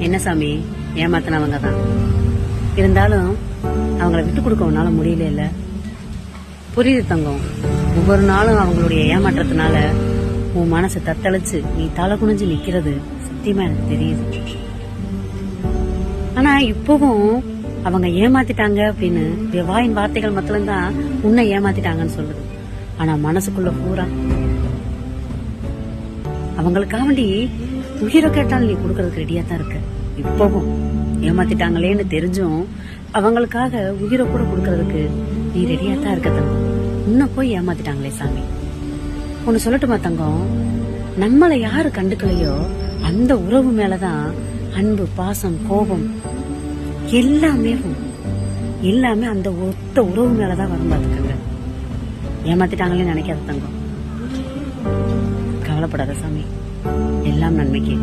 என்ன சாமி, ஏமாத்தினவங்க தான் இருந்தாலும் அவங்கள விட்டு கொடுக்க உன்னால முடியல இல்ல? புரியுது தங்கம். ஒவ்வொரு நாளும் அவங்களுடைய ஏமாற்றத்தினால உன் மனசு தத்தளிச்சு நீ தலை குனிஞ்சு நிக்கிறது சத்தியமா எனக்கு தெரியுது. ஆனா இப்பவும் அவங்க ஏமாத்திட்டாங்க அப்படின்னு வாயின் வார்த்தைகள் மட்டும்தான் உன்னை ஏமாத்திட்டாங்கன்னு சொல்லுது. ஆனா மனசுக்குள்ள பூரா அவங்களுக்காக வேண்டி உயிரை கேட்டாலும் நீ கொடுக்கறதுக்கு ரெடியா தான் இருக்க. இப்பவும் ஏமாத்திட்டாங்களேன்னு தெரிஞ்சும் அவங்களுக்காக உயிரை கூட கொடுக்கறதுக்கு நீ ரெடியா தான் இருக்க தங்கம். இன்னும் போய் ஏமாத்திட்டாங்களே சாமி. ஒன்னு சொல்லட்டுமா தங்கம், நம்மளை யாரு கண்டுக்கலையோ அந்த உறவு மேலதான் அன்பு, பாசம், கோபம் எல்லாமே அந்த ஒத்த உறவு மேலதான் வரும். பாத்துக்கங்க, ஏமாத்திட்டாங்களே நினைக்காத தங்கம். கவலைப்படாத சாமி, எல்லாம் நன்மைக்கு.